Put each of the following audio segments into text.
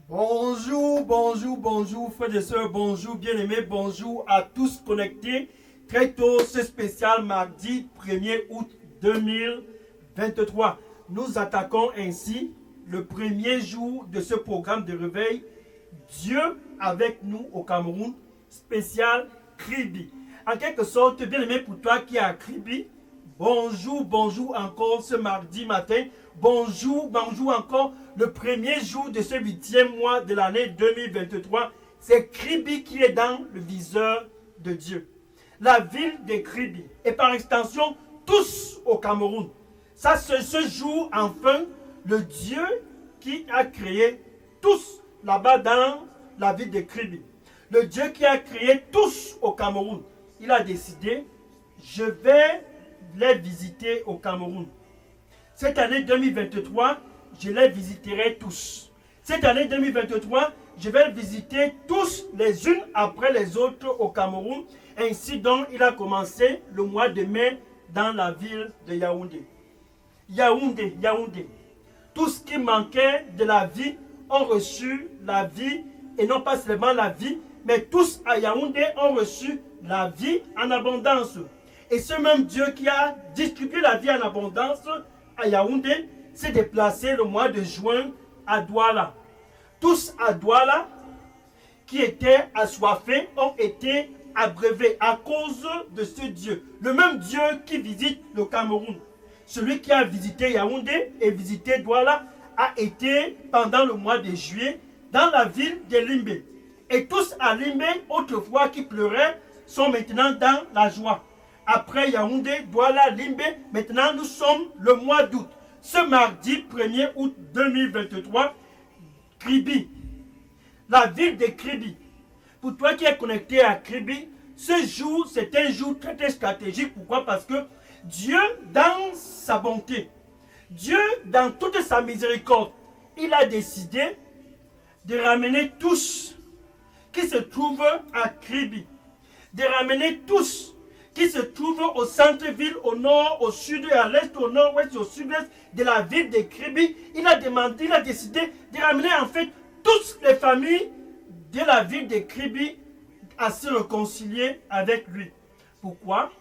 Bonjour, frères et sœurs, bonjour, bien-aimés, bonjour à tous connectés. Très tôt, ce spécial mardi 1er août 2023. Nous attaquons ainsi le premier jour de ce programme de réveil. Dieu avec nous au Cameroun, spécial Kribi. En quelque sorte, bien-aimé, pour toi qui es à Kribi, bonjour encore ce mardi matin. Bonjour encore le premier jour de ce 8e mois de l'année 2023. C'est Kribi qui est dans le viseur de Dieu. La ville de Kribi et par extension tous au Cameroun. Ça se joue enfin le Dieu qui a créé tous là-bas dans la ville de Kribi. Le Dieu qui a créé tous au Cameroun. Il a décidé, je vais les visiter au Cameroun. Cette année 2023, je les visiterai tous. Cette année 2023, je vais visiter tous les unes après les autres au Cameroun. Ainsi donc, il a commencé le mois de mai dans la ville de Yaoundé. Yaoundé. Tout ce qui manquait de la vie ont reçu la vie, et non pas seulement la vie, mais tous à Yaoundé ont reçu la vie en abondance. Et ce même Dieu qui a distribué la vie en abondance à Yaoundé s'est déplacé le mois de juin à Douala. Tous à Douala qui étaient assoiffés ont été abreuvés à cause de ce Dieu. Le même Dieu qui visite le Cameroun. Celui qui a visité Yaoundé et visité Douala a été pendant le mois de juillet dans la ville de Limbé. Et tous à Limbé, autrefois qui pleuraient, sont maintenant dans la joie. Après Yaoundé, Douala, Limbé, maintenant nous sommes le mois d'août. Ce mardi 1er août 2023, Kribi, la ville de Kribi. Pour toi qui es connecté à Kribi, ce jour, c'est un jour très très stratégique. Pourquoi? Parce que Dieu, dans sa bonté, Dieu, dans toute sa miséricorde, il a décidé de ramener tous qui se trouvent à Kribi, de ramener tous qui se trouvent au centre-ville, au nord, au sud, à l'est, au nord-ouest, au sud-est de la ville de Kribi. Il a décidé de ramener en fait toutes les familles de la ville de Kribi à se réconcilier avec lui. Pourquoi?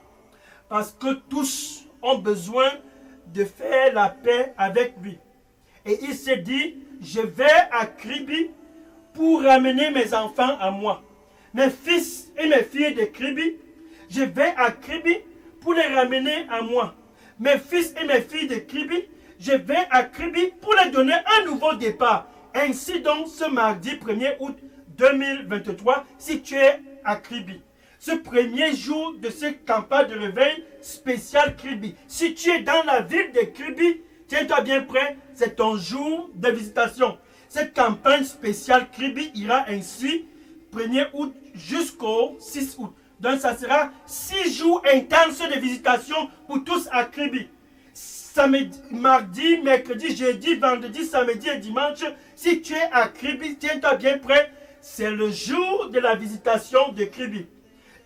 Parce que tous ont besoin de faire la paix avec lui. Et il s'est dit, je vais à Kribi pour ramener mes enfants à moi. Mes fils et mes filles de Kribi, je vais à Kribi pour les ramener à moi. Mes fils et mes filles de Kribi, je vais à Kribi pour les donner un nouveau départ. Ainsi donc, ce mardi 1er août 2023, si tu es à Kribi, ce premier jour de cette campagne de réveil spécial Kribi, si tu es dans la ville de Kribi, tiens-toi bien prêt, c'est ton jour de visitation. Cette campagne spéciale Kribi ira ainsi 1er août jusqu'au 6 août. Donc ça sera 6 jours intenses de visitation pour tous à Kribi. Samedi, mardi, mercredi, jeudi, vendredi, samedi et dimanche, si tu es à Kribi, tiens-toi bien prêt, c'est le jour de la visitation de Kribi.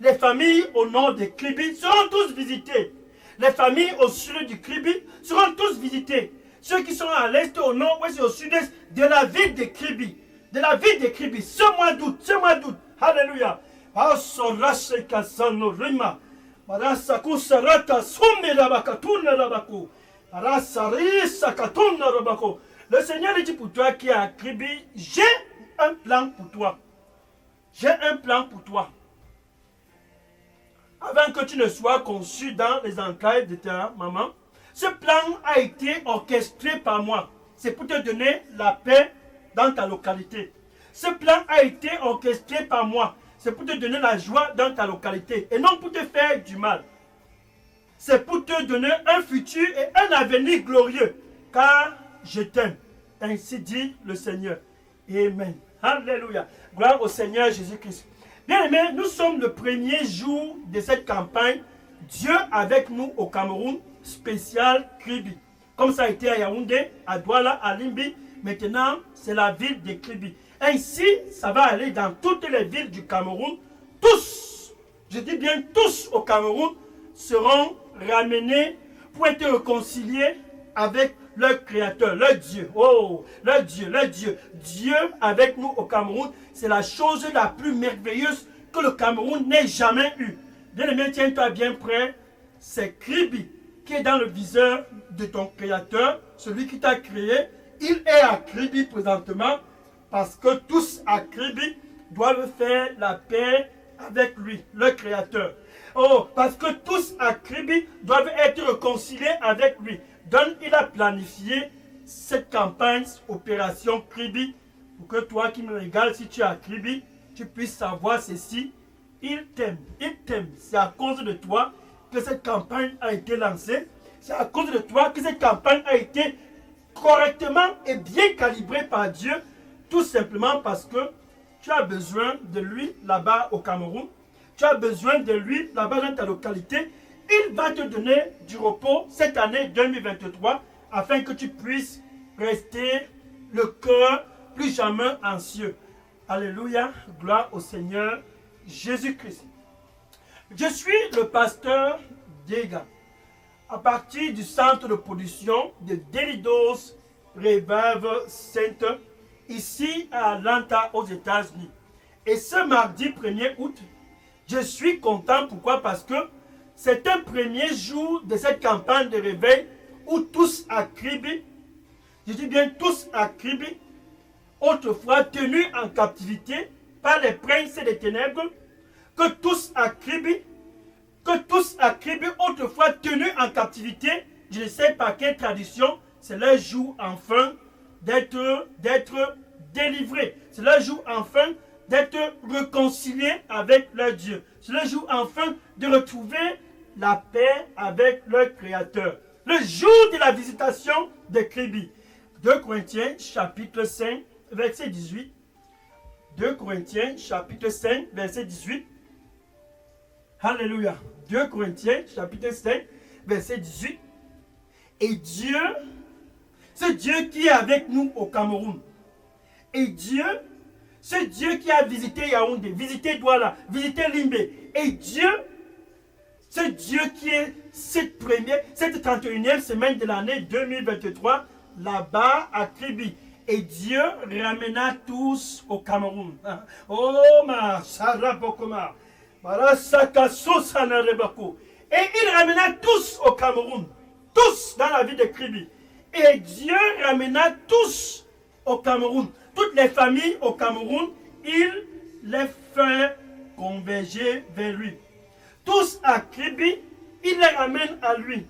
Les familles au nord de Kribi seront tous visitées. Les familles au sud du Kribi seront tous visitées. Ceux qui sont à l'est, au nord, ouest et au sud-est de la ville de Kribi. De la ville de Kribi, ce mois d'août. Alléluia. Le Seigneur dit pour toi qui est à Kribi, j'ai un plan pour toi. J'ai un plan pour toi. Avant que tu ne sois conçu dans les entrailles de ta maman, ce plan a été orchestré par moi. C'est pour te donner la paix dans ta localité. Ce plan a été orchestré par moi. C'est pour te donner la joie dans ta localité. Et non pour te faire du mal. C'est pour te donner un futur et un avenir glorieux. Car je t'aime. Ainsi dit le Seigneur. Amen. Alléluia. Gloire au Seigneur Jésus-Christ. Bien aimé, nous sommes le premier jour de cette campagne. Dieu avec nous au Cameroun, spécial Kribi. Comme ça a été à Yaoundé, à Douala, à Limbi. Maintenant, c'est la ville de Kribi. Ainsi, ça va aller dans toutes les villes du Cameroun. Tous, je dis bien tous au Cameroun, seront ramenés pour être réconciliés avec le Créateur, le Dieu. Oh, le Dieu, le Dieu. Dieu avec nous au Cameroun, c'est la chose la plus merveilleuse que le Cameroun n'ait jamais eue. Bien-aimé, tiens-toi bien prêt. C'est Kribi qui est dans le viseur de ton Créateur, celui qui t'a créé. Il est à Kribi présentement parce que tous à Kribi doivent faire la paix avec lui, le Créateur. Oh, parce que tous à Kribi doivent être réconciliés avec lui. Donc, il a planifié cette campagne, opération Kribi, pour que toi qui me regardes, si tu es à Kribi, tu puisses savoir ceci. Il t'aime, il t'aime. C'est à cause de toi que cette campagne a été lancée. C'est à cause de toi que cette campagne a été correctement et bien calibrée par Dieu, tout simplement parce que tu as besoin de lui là-bas au Cameroun. Tu as besoin de lui là-bas dans ta localité. Il va te donner du repos cette année 2023 afin que tu puisses rester le cœur plus jamais anxieux. Alléluia, gloire au Seigneur Jésus-Christ. Je suis le pasteur Diega, à partir du centre de production de Delidos Revival Center, ici à Atlanta, aux États-Unis. Et ce mardi 1er août, je suis content. Pourquoi? Parce que c'est un premier jour de cette campagne de réveil où tous à Kribi, je dis bien tous à Kribi, autrefois tenus en captivité par les princes des ténèbres, que tous à Kribi, autrefois tenus en captivité, je ne sais pas quelle tradition, c'est leur jour enfin d'être délivrés. C'est leur jour enfin d'être réconciliés avec leur Dieu. C'est leur jour enfin de retrouver la paix avec leur Créateur. Le jour de la visitation de Kribi. 2 Corinthiens chapitre 5 verset 18. 2 Corinthiens chapitre 5 verset 18. Alléluia. 2 Corinthiens chapitre 5 verset 18. Et Dieu, ce Dieu qui est avec nous au Cameroun. Et Dieu, ce Dieu qui a visité Yaoundé, visité Douala, visité Limbé. Et Dieu, ce Dieu qui est cette 31e semaine de l'année 2023, là-bas à Kribi. Et Dieu ramena tous au Cameroun. Oh, ma Sarabokoma. Et il ramena tous au Cameroun. Tous dans la ville de Kribi. Et Dieu ramena tous au Cameroun. Toutes les familles au Cameroun, il les fait converger vers lui. Tous à Kribi, il les ramène à lui.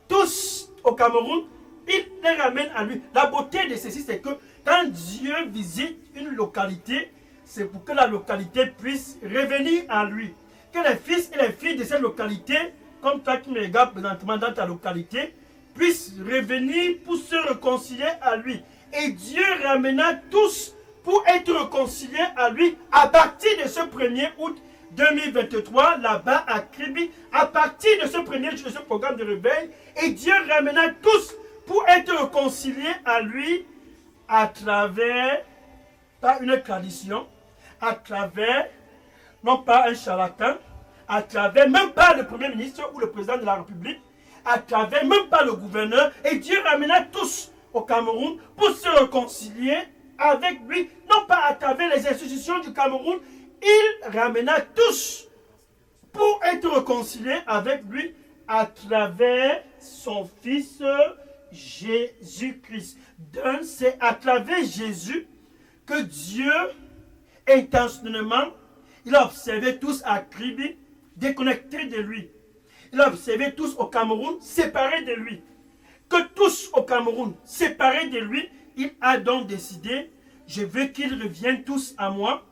Tous au Cameroun, il les ramène à lui. La beauté de ceci, c'est que quand Dieu visite une localité, c'est pour que la localité puisse revenir à lui. Que les fils et les filles de cette localité, comme toi qui me regardes présentement dans ta localité, puissent revenir pour se réconcilier à lui. Et Dieu ramena tous pour être réconciliés à lui à partir de ce 1er août 2023, là-bas à Kribi, à partir de ce premier jour de ce programme de réveil. Et Dieu ramena tous pour être réconciliés à lui à travers, pas une tradition, à travers, non pas un charlatan, à travers, même pas le Premier ministre ou le Président de la République, à travers, même pas le gouverneur. Et Dieu ramena tous au Cameroun pour se réconcilier avec lui, non pas à travers les institutions du Cameroun. Il ramena tous pour être réconciliés avec lui à travers son Fils Jésus-Christ. Donc c'est à travers Jésus que Dieu, intentionnellement, il a observé tous à Kribi, déconnectés de lui. Il a observé tous au Cameroun, séparés de lui. Que tous au Cameroun, séparés de lui, il a donc décidé, je veux qu'ils reviennent tous à moi,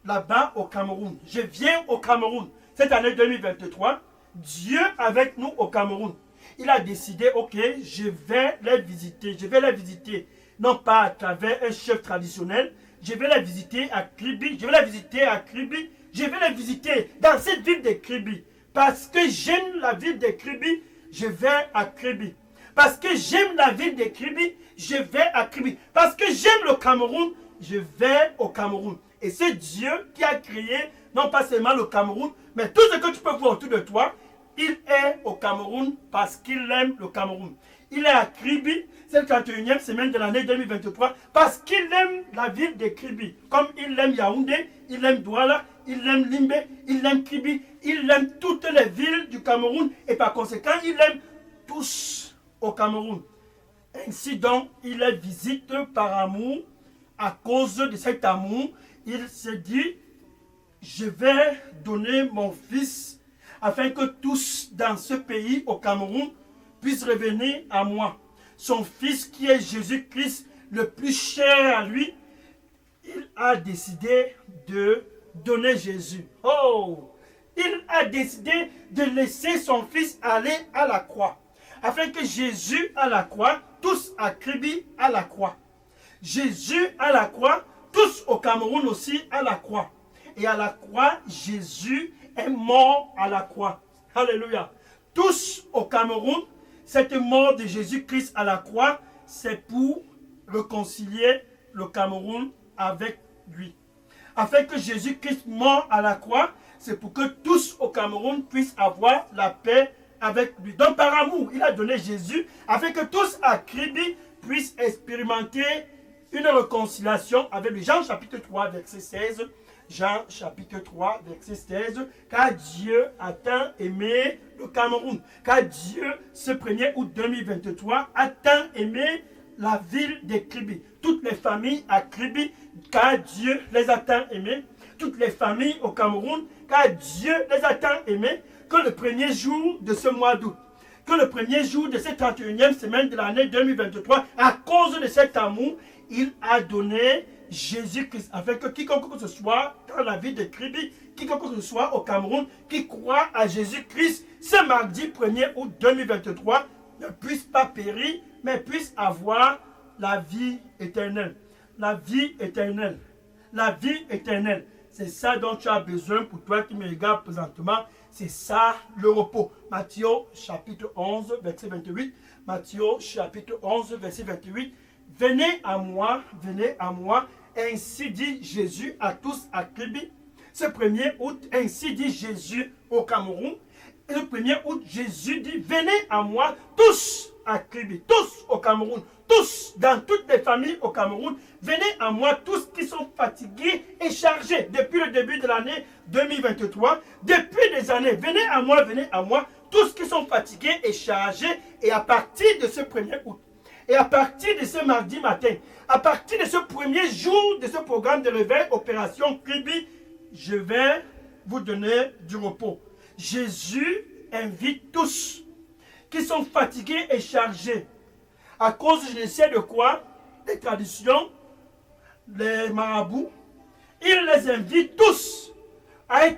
là-bas au Cameroun. Je viens au Cameroun. Cette année 2023, Dieu avec nous au Cameroun. Il a décidé, ok, je vais les visiter. Je vais les visiter, non pas à travers un chef traditionnel. Je vais les visiter à Kribi. Je vais les visiter à Kribi. Je vais les visiter dans cette ville de Kribi. Parce que j'aime la ville de Kribi, je vais à Kribi. Parce que j'aime la ville de Kribi, je vais à Kribi. Parce que j'aime le Cameroun, je vais au Cameroun. Et c'est Dieu qui a créé, non pas seulement le Cameroun, mais tout ce que tu peux voir autour de toi, il est au Cameroun parce qu'il aime le Cameroun. Il est à Kribi cette 31e semaine de l'année 2023 parce qu'il aime la ville de Kribi. Comme il aime Yaoundé, il aime Douala, il aime Limbe, il aime Kribi, il aime toutes les villes du Cameroun et par conséquent, il aime tous au Cameroun. Ainsi donc, il les visite par amour. À cause de cet amour, il se dit, je vais donner mon fils afin que tous dans ce pays, au Cameroun, puissent revenir à moi. Son fils qui est Jésus-Christ, le plus cher à lui, il a décidé de donner Jésus. Oh! Il a décidé de laisser son fils aller à la croix. Afin que Jésus à la croix, tous à Kribi à la croix. Jésus à la croix, tous au Cameroun aussi à la croix. Et à la croix, Jésus est mort à la croix. Alléluia. Tous au Cameroun, cette mort de Jésus-Christ à la croix, c'est pour réconcilier le Cameroun avec lui. Afin que Jésus-Christ mort à la croix, c'est pour que tous au Cameroun puissent avoir la paix avec lui. Donc par amour, il a donné Jésus afin que tous à Kribi puissent expérimenter une réconciliation avec lui. Jean chapitre 3 verset 16. Jean chapitre 3 verset 16. Car Dieu a tant aimé le Cameroun. Car Dieu, ce 1er août 2023, a tant aimé la ville de Kribi. Toutes les familles à Kribi, car Dieu les a tant aimés. Toutes les familles au Cameroun, car Dieu les a tant aimés, que le premier jour de ce mois d'août, que le premier jour de cette 31e semaine de l'année 2023, à cause de cet amour, il a donné Jésus-Christ, afin que quiconque que ce soit dans la ville de Kribi, quiconque que ce soit au Cameroun, qui croit à Jésus-Christ, ce mardi 1er août 2023, ne puisse pas périr, mais puisse avoir la vie éternelle. La vie éternelle. La vie éternelle. C'est ça dont tu as besoin pour toi qui me regardes présentement. C'est ça le repos. Matthieu chapitre 11, verset 28. Matthieu chapitre 11, verset 28. Venez à moi, ainsi dit Jésus à tous à Kribi. Ce 1er août, ainsi dit Jésus au Cameroun. Et le 1er août, Jésus dit, venez à moi tous à Kribi, tous au Cameroun, tous dans toutes les familles au Cameroun. Venez à moi tous qui sont fatigués et chargés depuis le début de l'année 2023. Depuis des années, venez à moi tous qui sont fatigués et chargés. Et à partir de ce 1er août, et à partir de ce mardi matin, à partir de ce premier jour de ce programme de réveil, Opération Kribi, je vais vous donner du repos. Jésus invite tous qui sont fatigués et chargés à cause je ne sais de quoi, des traditions, les marabouts. Il les invite tous à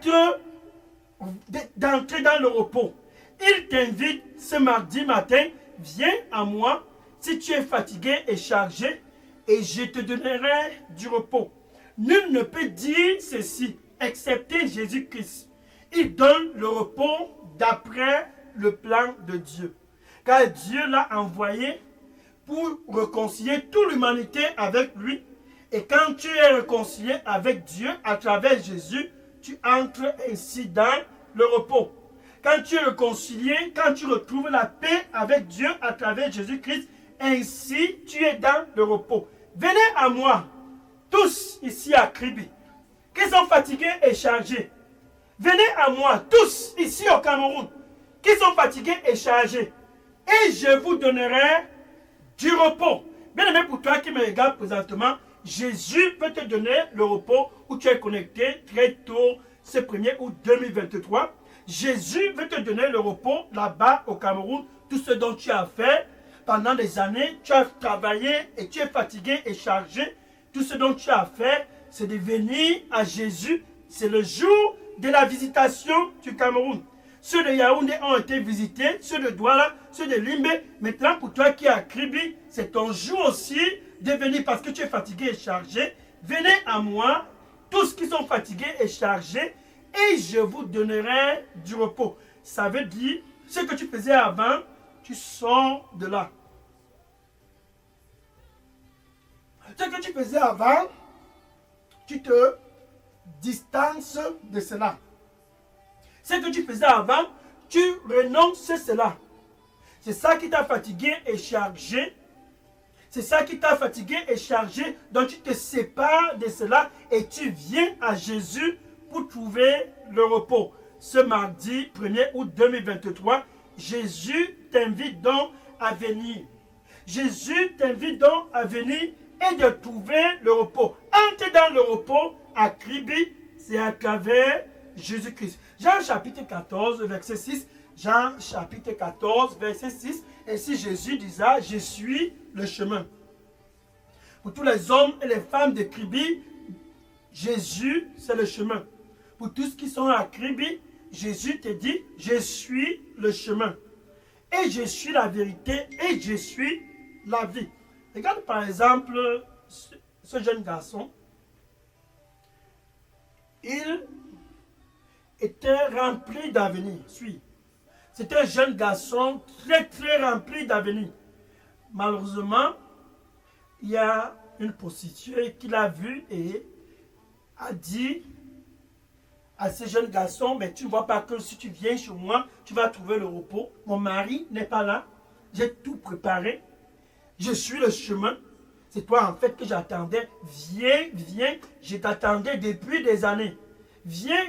d'entrer dans le repos. Il t'invite ce mardi matin, viens à moi si tu es fatigué et chargé et je te donnerai du repos. Nul ne peut dire ceci, excepté Jésus-Christ. Il donne le repos d'après le plan de Dieu. Car Dieu l'a envoyé pour réconcilier toute l'humanité avec lui. Et quand tu es réconcilié avec Dieu à travers Jésus, tu entres ainsi dans le repos. Quand tu es réconcilié, quand tu retrouves la paix avec Dieu à travers Jésus-Christ, ainsi tu es dans le repos. Venez à moi, tous ici à Kribi, qui sont fatigués et chargés. Venez à moi, tous ici au Cameroun, qui sont fatigués et chargés. Et je vous donnerai du repos. Bien aimé pour toi qui me regarde présentement, Jésus peut te donner le repos où tu es connecté très tôt ce 1er août 2023. Jésus veut te donner le repos là-bas au Cameroun. Tout ce dont tu as fait pendant des années, tu as travaillé et tu es fatigué et chargé. Tout ce dont tu as fait, c'est de venir à Jésus. C'est le jour de la visitation du Cameroun. Ceux de Yaoundé ont été visités, ceux de Douala, ceux de Limbe. Maintenant, pour toi qui es à Kribi, c'est ton jour aussi de venir parce que tu es fatigué et chargé. Venez à moi, tous qui sont fatigués et chargés, et je vous donnerai du repos. Ça veut dire, ce que tu faisais avant, tu sors de là. Ce que tu faisais avant, tu te distances de cela. Ce que tu faisais avant, tu renonces à cela. C'est ça qui t'a fatigué et chargé. C'est ça qui t'a fatigué et chargé. Donc tu te sépares de cela et tu viens à Jésus pour trouver le repos. Ce mardi 1er août 2023, Jésus t'invite donc à venir. Jésus t'invite donc à venir et de trouver le repos. Entre dans le repos à Kribi, c'est à travers Jésus-Christ. Jean chapitre 14, verset 6. Jean chapitre 14, verset 6. Ainsi Jésus disait, je suis le chemin. Pour tous les hommes et les femmes de Kribi, Jésus, c'est le chemin. Pour tous qui sont à Kribi, Jésus te dit, je suis le chemin. Et je suis la vérité et je suis la vie. Regarde par exemple ce jeune garçon. Il était rempli d'avenir. C'est un jeune garçon très rempli d'avenir. Malheureusement, il y a une prostituée qui l'a vu et a dit à ce jeune garçon, mais tu ne vois pas que si tu viens chez moi, tu vas trouver le repos. Mon mari n'est pas là. J'ai tout préparé. Je suis le chemin. C'est toi en fait que j'attendais. Viens, je t'attendais depuis des années. Viens,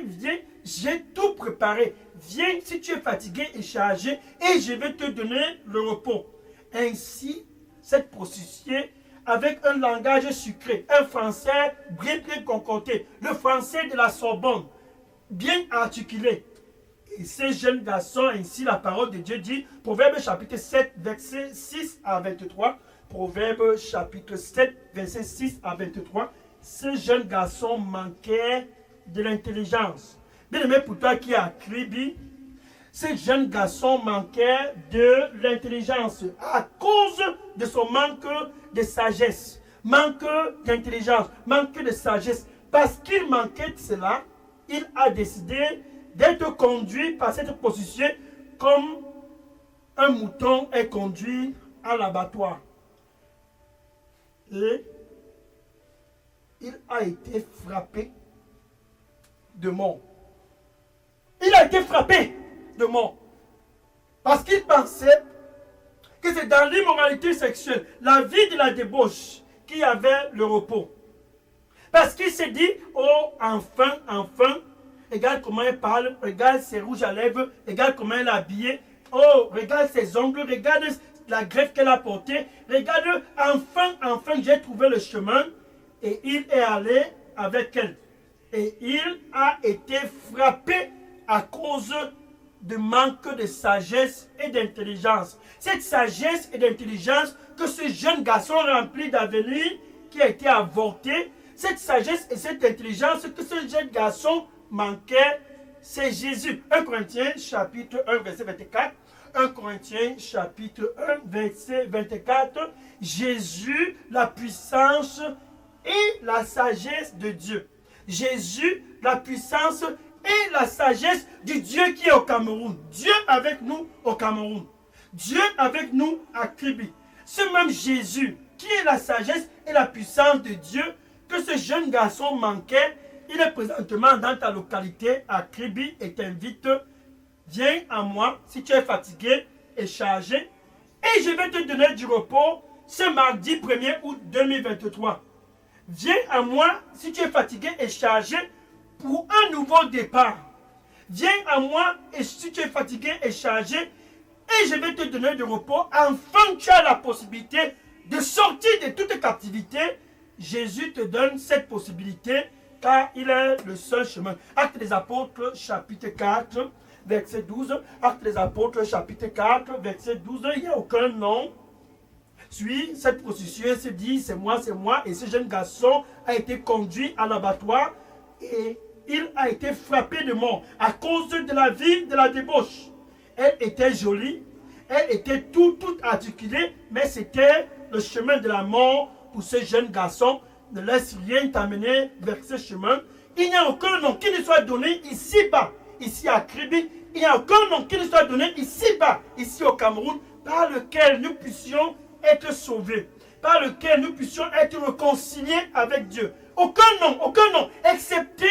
j'ai tout préparé. Viens si tu es fatigué et chargé et je vais te donner le repos. Ainsi, cette prostituée, avec un langage sucré, un français bien concocté, le français de la Sorbonne, bien articulé. Et ces jeunes garçons, ainsi la parole de Dieu dit, Proverbe chapitre 7, verset 6 à 23, Proverbe chapitre 7, verset 6 à 23, ces jeunes garçons manquaient de l'intelligence. Bien aimé pour toi qui est à Kribi, ces jeunes garçons manquaient de l'intelligence à cause de son manque de sagesse, manque d'intelligence, manque de sagesse. Parce qu'il manquait de cela, il a décidé d'être conduit par cette prostituée comme un mouton est conduit à l'abattoir. Et il a été frappé de mort. Il a été frappé de mort. Parce qu'il pensait que c'est dans l'immoralité sexuelle, la vie de la débauche, qu'il y avait le repos. Parce qu'il s'est dit, oh, enfin, regarde comment elle parle, regarde ses rouges à lèvres, regarde comment elle est habillée, oh, regarde ses ongles, regarde la greffe qu'elle a portée, regarde, enfin, j'ai trouvé le chemin, et il est allé avec elle. Et il a été frappé à cause de manque de sagesse et d'intelligence. Cette sagesse et d'intelligence que ce jeune garçon rempli d'avenir qui a été avorté, cette sagesse et cette intelligence que ce jeune garçon manquait, c'est Jésus. 1 Corinthiens chapitre 1 verset 24. 1 Corinthiens chapitre 1 verset 24. Jésus, la puissance et la sagesse de Dieu. Jésus, la puissance et la sagesse du Dieu qui est au Cameroun. Dieu avec nous au Cameroun. Dieu avec nous à Kribi. Ce même Jésus qui est la sagesse et la puissance de Dieu que ce jeune garçon manquait, il est présentement dans ta localité à Kribi et t'invite. Viens à moi si tu es fatigué et chargé et je vais te donner du repos ce mardi 1er août 2023. Viens à moi si tu es fatigué et chargé pour un nouveau départ. Viens à moi et si tu es fatigué et chargé et je vais te donner du repos. Enfin, tu as la possibilité de sortir de toute captivité. Jésus te donne cette possibilité car il est le seul chemin. Actes des Apôtres, chapitre 4, verset 12. Actes des Apôtres, chapitre 4, verset 12. Il n'y a aucun nom. Cette prostituée se dit, c'est moi. Et ce jeune garçon a été conduit à l'abattoir et il a été frappé de mort à cause de la vie de la débauche. Elle était jolie, elle était tout articulée, mais c'était le chemin de la mort pour ce jeune garçon. Ne laisse rien t'amener vers ce chemin. Il n'y a aucun nom qui ne soit donné ici-bas, ici à Kribi. Il n'y a aucun nom qui ne soit donné ici-bas, ici au Cameroun, par lequel nous puissions être sauvés, par lequel nous puissions être réconciliés avec Dieu. Aucun nom, excepté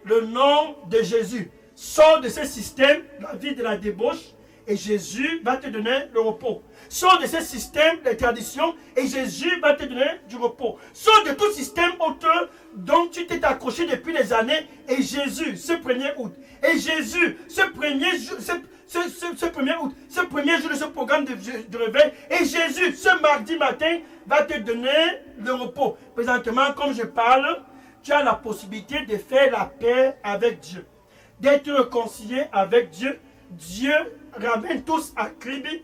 le nom de Jésus. Sors de ce système, la vie de la débauche, et Jésus va te donner le repos. Sors de ce système de tradition et Jésus va te donner du repos. Sors de tout système autre dont tu t'es accroché depuis des années et Jésus, ce 1er août. Et Jésus, ce 1er jour, ce 1er août, ce 1er jour de ce programme de réveil, et Jésus, ce mardi matin, va te donner le repos. Présentement, comme je parle, tu as la possibilité de faire la paix avec Dieu, d'être réconcilié avec Dieu. Dieu ramène tous à Kribi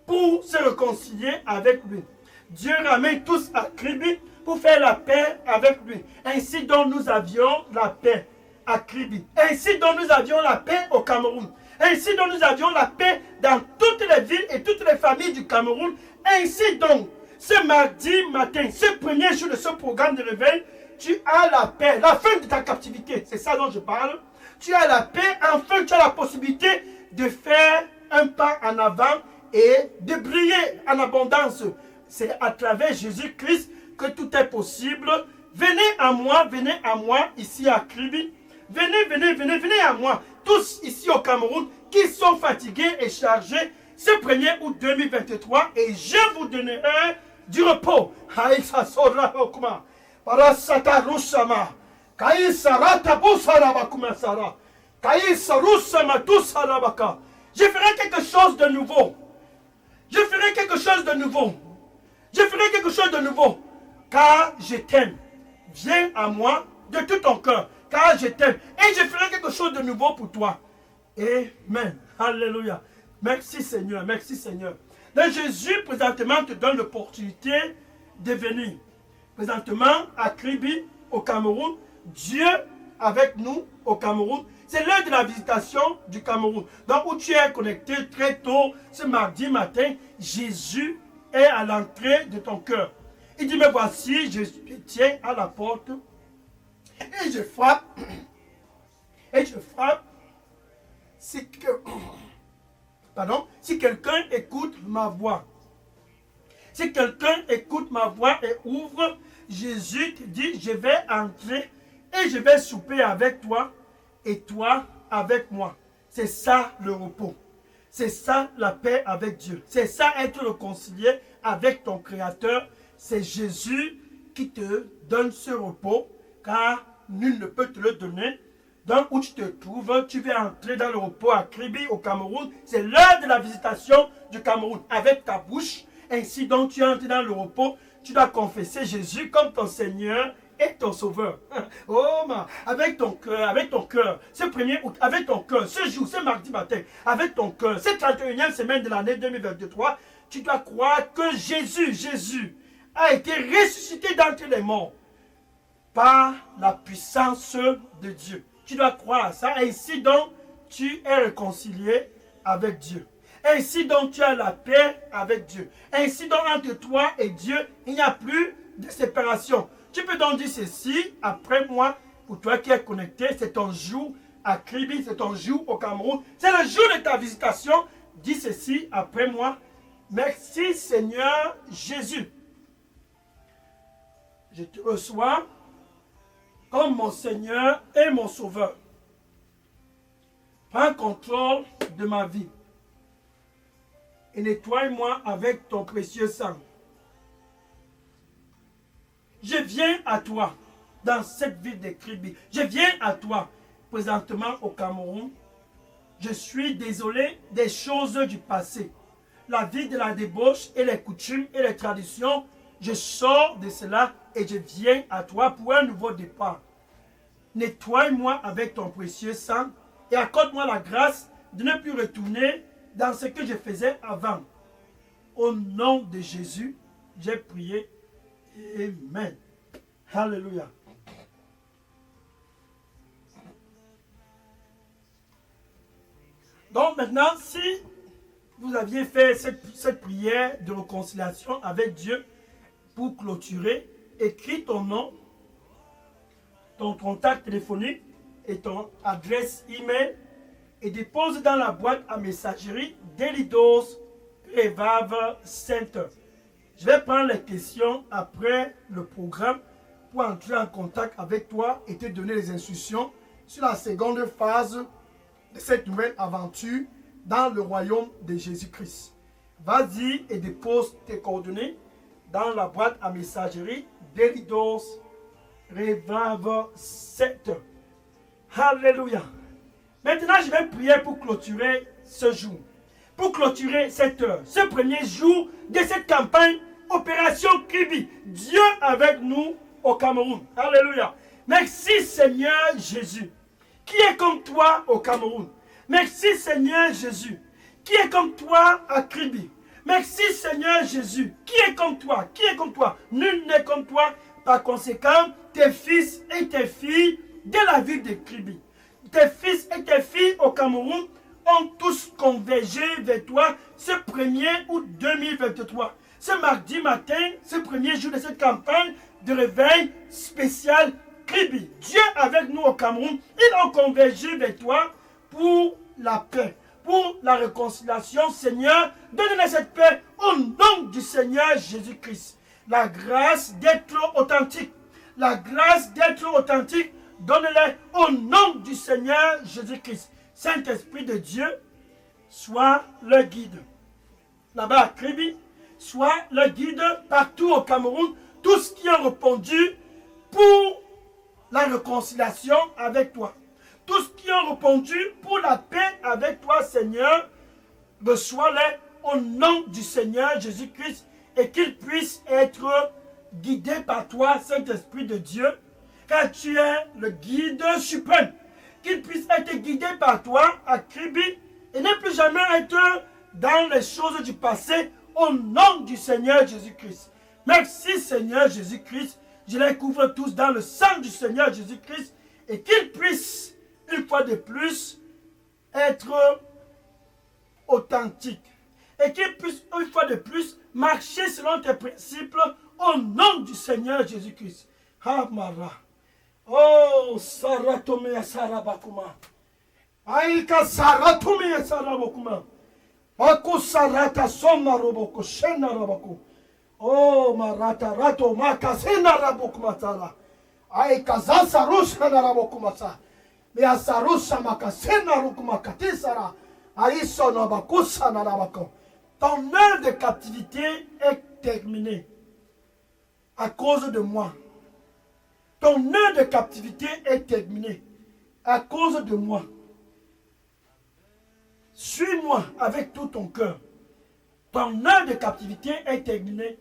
pour se réconcilier avec lui. Dieu ramène tous à Kribi pour faire la paix avec lui. Ainsi donc nous avions la paix à Kribi. Ainsi donc nous avions la paix au Cameroun. Ainsi donc nous avions la paix dans toutes les villes et toutes les familles du Cameroun. Ainsi donc, ce mardi matin, ce 1er jour de ce programme de réveil, tu as la paix, la fin de ta captivité. C'est ça dont je parle. Tu as la paix, enfin tu as la possibilité de faire un pas en avant et de briller en abondance. C'est à travers Jésus-Christ que tout est possible. Venez à moi ici à Kribi. Venez à moi, tous ici au Cameroun qui sont fatigués et chargés ce 1er août 2023 et je vous donnerai du repos. Je ferai quelque chose de nouveau. Je ferai quelque chose de nouveau. Je ferai quelque chose de nouveau. Car je t'aime. Viens à moi de tout ton cœur. Car je t'aime. Et je ferai quelque chose de nouveau pour toi. Amen. Alléluia. Merci Seigneur. Merci Seigneur. Donc Jésus présentement te donne l'opportunité de venir. Présentement à Kribi, au Cameroun. Dieu avec nous au Cameroun. C'est l'heure de la visitation du Cameroun. Donc où tu es connecté très tôt ce mardi matin, Jésus est à l'entrée de ton cœur. Il dit, mais voici, je tiens à la porte et je frappe. Et je frappe. Si quelqu'un écoute ma voix. Si quelqu'un écoute ma voix et ouvre, Jésus te dit, je vais entrer et je vais souper avec toi et toi avec moi. C'est ça le repos. C'est ça la paix avec Dieu. C'est ça être réconcilié avec ton Créateur. C'est Jésus qui te donne ce repos, car nul ne peut te le donner. Donc où tu te trouves, tu vas entrer dans le repos à Kribi, au Cameroun. C'est l'heure de la visitation du Cameroun. Avec ta bouche, ainsi donc tu entres dans le repos, tu dois confesser Jésus comme ton Seigneur et ton Sauveur. Oh, avec ton cœur, ce 1er août, avec ton cœur, ce jour, ce mardi matin, avec ton cœur, cette 31e semaine de l'année 2023, tu dois croire que Jésus a été ressuscité d'entre les morts par la puissance de Dieu. Tu dois croire à ça. Ainsi donc, tu es réconcilié avec Dieu. Ainsi donc, tu as la paix avec Dieu. Ainsi donc, entre toi et Dieu, il n'y a plus de séparation. Tu peux donc dire ceci après moi, pour toi qui es connecté, c'est ton jour à Kribi, c'est ton jour au Cameroun. C'est le jour de ta visitation. Dis ceci après moi. Merci Seigneur Jésus. Je te reçois comme mon Seigneur et mon Sauveur. Prends contrôle de ma vie et nettoie-moi avec ton précieux sang. Je viens à toi dans cette ville de Kribi. Je viens à toi présentement au Cameroun. Je suis désolé des choses du passé. La vie de la débauche et les coutumes et les traditions, je sors de cela et je viens à toi pour un nouveau départ. Nettoie-moi avec ton précieux sang et accorde-moi la grâce de ne plus retourner dans ce que je faisais avant. Au nom de Jésus, j'ai prié. Amen. Alléluia. Donc maintenant, si vous aviez fait cette prière de réconciliation avec Dieu pour clôturer, écris ton nom, ton contact téléphonique et ton adresse email et dépose dans la boîte à messagerie d'Elidos Revival Center. Je vais prendre les questions après le programme pour entrer en contact avec toi et te donner les instructions sur la seconde phase de cette nouvelle aventure dans le royaume de Jésus-Christ. Vas-y et dépose tes coordonnées dans la boîte à messagerie Delidos Revival 7. Alléluia. Maintenant, je vais prier pour clôturer ce jour. Pour clôturer cette heure, ce premier jour de cette campagne Opération Kribi. Dieu avec nous au Cameroun. Alléluia. Merci Seigneur Jésus. Qui est comme toi au Cameroun? Merci Seigneur Jésus. Qui est comme toi à Kribi? Merci Seigneur Jésus. Qui est comme toi? Qui est comme toi? Nul n'est comme toi. Par conséquent, tes fils et tes filles de la ville de Kribi, tes fils et tes filles au Cameroun ont tous convergé vers toi ce 1er août 2023. Ce mardi matin, ce premier jour de cette campagne de réveil spécial Kribi. Dieu avec nous au Cameroun, ils ont convergé vers toi pour la paix, pour la réconciliation. Seigneur, donne-nous cette paix au nom du Seigneur Jésus-Christ. La grâce d'être authentique, la grâce d'être authentique, donne-les au nom du Seigneur Jésus-Christ. Saint-Esprit de Dieu, sois le guide. Là-bas à Kribi, sois le guide partout au Cameroun, tous qui ont répondu pour la réconciliation avec toi. Tous qui ont répondu pour la paix avec toi, Seigneur, reçois-les au nom du Seigneur Jésus-Christ et qu'ils puissent être guidés par toi, Saint-Esprit de Dieu, car tu es le guide suprême. Qu'ils puissent être guidés par toi à Kribi et ne plus jamais être dans les choses du passé au nom du Seigneur Jésus-Christ. Merci Seigneur Jésus-Christ. Je les couvre tous dans le sang du Seigneur Jésus-Christ et qu'ils puissent une fois de plus être authentiques et qu'ils puissent une fois de plus marcher selon tes principes au nom du Seigneur Jésus-Christ. Amara. Oh, Saratomea Sarabakuma. Aïka Saratomea Sarabakuma. Oko Sarata Soma Roboko, Shena Rabako. Oh, Marata Rato Makasena Rabokuma Sara. Aïka Zasarusha Rabokuma Sara. Mais Sarusha Makasena Rukuma Katisara. Aïso Nabako Sanarabako. Ton heure de captivité est terminée à cause de moi. Ton heure de captivité est terminée à cause de moi. Suis-moi avec tout ton cœur. Ton heure de captivité est terminée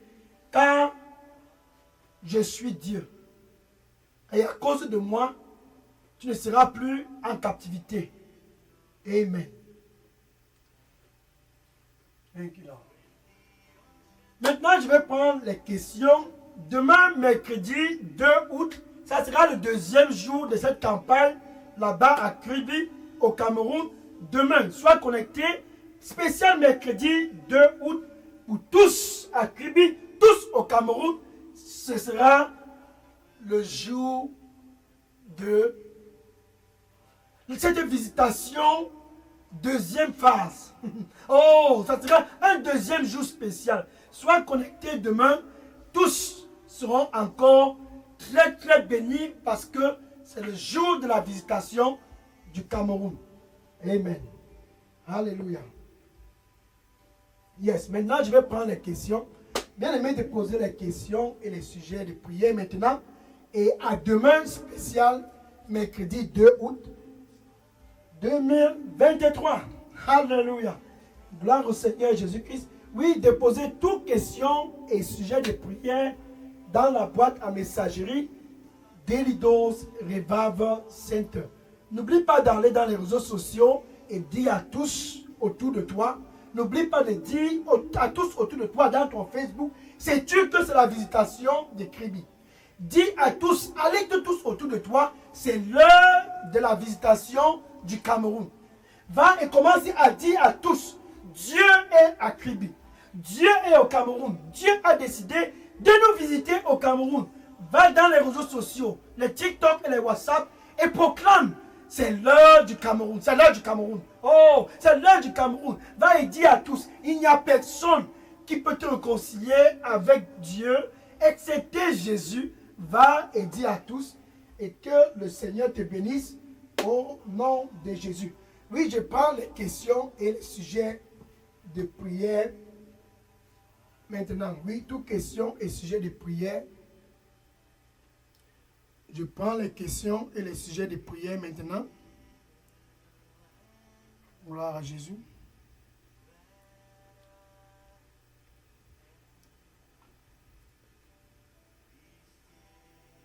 car je suis Dieu. Et à cause de moi, tu ne seras plus en captivité. Amen. Maintenant, je vais prendre les questions. Demain, mercredi 2 août, ça sera le deuxième jour de cette campagne là-bas à Kribi, au Cameroun. Demain, sois connecté. Spécial mercredi 2 août pour tous à Kribi, tous au Cameroun. Ce sera le jour de cette visitation, deuxième phase. Oh, ça sera un deuxième jour spécial. Sois connecté demain. Tous seront encore très très bénis parce que c'est le jour de la visitation du Cameroun. Amen. Alléluia. Yes, maintenant je vais prendre les questions. Bien aimé de poser les questions et les sujets de prière maintenant. Et à demain spécial, mercredi 2 août 2023. Alléluia. Gloire au Seigneur Jésus-Christ. Oui, déposez toutes questions et sujets de prière dans la boîte à messagerie Delidos Revival Center. N'oublie pas d'aller dans les réseaux sociaux et dire à tous autour de toi. N'oublie pas de dire à tous autour de toi dans ton Facebook. Sais-tu que c'est la visitation de Kribi? Dis à tous, allez tous autour de toi. C'est l'heure de la visitation du Cameroun. Va et commence à dire à tous. Dieu est à Kribi. Dieu est au Cameroun. Dieu a décidé de nous visiter au Cameroun. Va dans les réseaux sociaux, les TikTok et les WhatsApp et proclame. C'est l'heure du Cameroun. C'est l'heure du Cameroun. Oh, c'est l'heure du Cameroun. Va et dis à tous. Il n'y a personne qui peut te réconcilier avec Dieu, excepté Jésus. Va et dis à tous. Et que le Seigneur te bénisse au nom de Jésus. Oui, je prends les questions et les sujets de prière maintenant. Oui, toutes questions et sujets de prière. Je prends les questions et les sujets de prière maintenant. Gloire à Jésus.